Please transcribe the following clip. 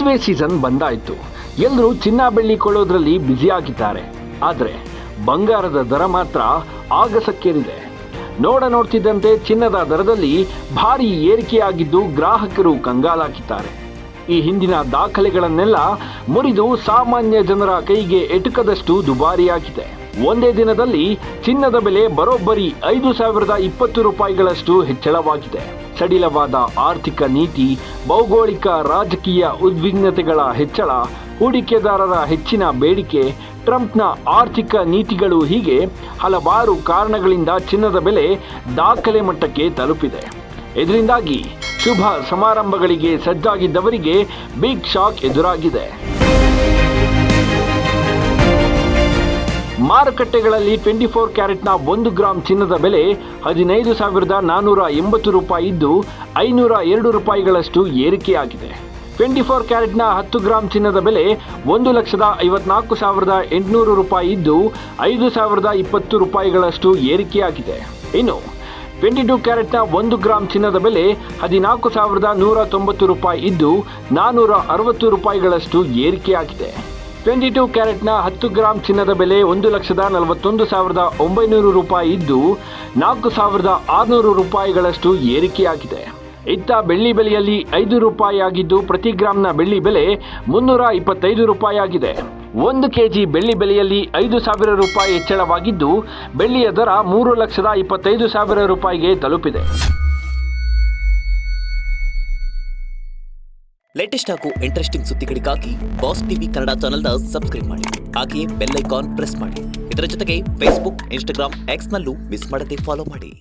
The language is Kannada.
ಮದುವೆ ಸೀಸನ್ ಬಂದಾಯಿತು. ಎಲ್ಲರೂ ಚಿನ್ನ ಬೆಳ್ಳಿ ಕೊಳ್ಳೋದ್ರಲ್ಲಿ ಬ್ಯುಸಿಯಾಗಿದ್ದಾರೆ. ಆದರೆ ಬಂಗಾರದ ದರ ಮಾತ್ರ ಆಗಸಕ್ಕೇರಿದೆ. ನೋಡ್ತಿದ್ದಂತೆ ಚಿನ್ನದ ದರದಲ್ಲಿ ಭಾರೀ ಏರಿಕೆಯಾಗಿದ್ದು ಗ್ರಾಹಕರು ಕಂಗಾಲಾಗಿದ್ದಾರೆ. ಈ ಹಿಂದಿನ ದಾಖಲೆಗಳನ್ನೆಲ್ಲ ಮುರಿದು ಸಾಮಾನ್ಯ ಜನರ ಕೈಗೆ ಎಟುಕದಷ್ಟು ದುಬಾರಿಯಾಗಿದೆ. ಒಂದೇ ದಿನದಲ್ಲಿ ಚಿನ್ನದ ಬೆಲೆ ಬರೋಬ್ಬರಿ 5,020 ರೂಪಾಯಿಗಳಷ್ಟು ಹೆಚ್ಚಳವಾಗಿದೆ. ಸಡಿಲವಾದ ಆರ್ಥಿಕ ನೀತಿ, ಭೌಗೋಳಿಕ ರಾಜಕೀಯ ಉದ್ವಿಗ್ನತೆಗಳ ಹೆಚ್ಚಳ, ಹೂಡಿಕೆದಾರರ ಹೆಚ್ಚಿನ ಬೇಡಿಕೆ, ಟ್ರಂಪ್ನ ಆರ್ಥಿಕ ನೀತಿಗಳು ಹೀಗೆ ಹಲವಾರು ಕಾರಣಗಳಿಂದ ಚಿನ್ನದ ಬೆಲೆ ದಾಖಲೆ ಮಟ್ಟಕ್ಕೆ ತಲುಪಿದೆ. ಇದರಿಂದಾಗಿ ಶುಭ ಸಮಾರಂಭಗಳಿಗೆ ಸಜ್ಜಾಗಿದ್ದವರಿಗೆ ಬಿಗ್ ಶಾಕ್ ಎದುರಾಗಿದೆ. ಮಾರುಕಟ್ಟೆಗಳಲ್ಲಿ 24 ಕ್ಯಾರೆಟ್ನ 1 ಗ್ರಾಂ ಚಿನ್ನದ ಬೆಲೆ 15,480 ರೂಪಾಯಿ ಇದ್ದು 502 ರೂಪಾಯಿಗಳಷ್ಟು ಏರಿಕೆಯಾಗಿದೆ. 24 ಕ್ಯಾರೆಟ್ನ 10 ಗ್ರಾಂ ಚಿನ್ನದ ಬೆಲೆ 1,54,800 ರೂಪಾಯಿ ಇದ್ದು 5,020 ರೂಪಾಯಿಗಳಷ್ಟು ಏರಿಕೆಯಾಗಿದೆ. ಇನ್ನು 22 ಕ್ಯಾರೆಟ್ನ 1 ಗ್ರಾಂ ಚಿನ್ನದ ಬೆಲೆ 14,190 ರೂಪಾಯಿ ಇದ್ದು 460 ರೂಪಾಯಿಗಳಷ್ಟು ಏರಿಕೆಯಾಗಿದೆ. 22 ಕ್ಯಾರೆಟ್ನ 10 ಗ್ರಾಂ ಚಿನ್ನದ ಬೆಲೆ 1,41,900 ರೂಪಾಯಿ ಇದ್ದು 4,600 ರೂಪಾಯಿಗಳಷ್ಟು ಏರಿಕೆಯಾಗಿದೆ. ಇತ್ತ ಬೆಳ್ಳಿ ಬೆಲೆಯಲ್ಲಿ 5 ರೂಪಾಯಿ ಆಗಿದ್ದು ಪ್ರತಿ ಗ್ರಾಂನ ಬೆಳ್ಳಿ ಬೆಲೆ 325 ರೂಪಾಯಿ ಆಗಿದೆ. 1 ಕೆಜಿ ಬೆಳ್ಳಿ ಬೆಲೆಯಲ್ಲಿ 5,000 ರೂಪಾಯಿ ಹೆಚ್ಚಳವಾಗಿದ್ದು ಬೆಳ್ಳಿಯ ದರ 3,25,000 ರೂಪಾಯಿಗೆ ತಲುಪಿದೆ. ಲೇಟೆಸ್ಟ್ ಹಾಗೂ ಇಂಟ್ರೆಸ್ಟಿಂಗ್ ಸುದ್ದಿಗಳಿಗಾಗಿ ಬಾಸ್ ಟಿವಿ ಕನ್ನಡ ಚಾನೆಲ್ನ ಸಬ್ಸ್ಕ್ರೈಬ್ ಮಾಡಿ. ಹಾಗೆಯೇ ಬೆಲ್ ಐಕಾನ್ ಪ್ರೆಸ್ ಮಾಡಿ. ಇದರ ಜೊತೆಗೆ ಫೇಸ್ಬುಕ್, ಇನ್ಸ್ಟಾಗ್ರಾಮ್, ಎಕ್ಸ್ನಲ್ಲೂ ಮಿಸ್ ಮಾಡದೆ ಫಾಲೋ ಮಾಡಿ.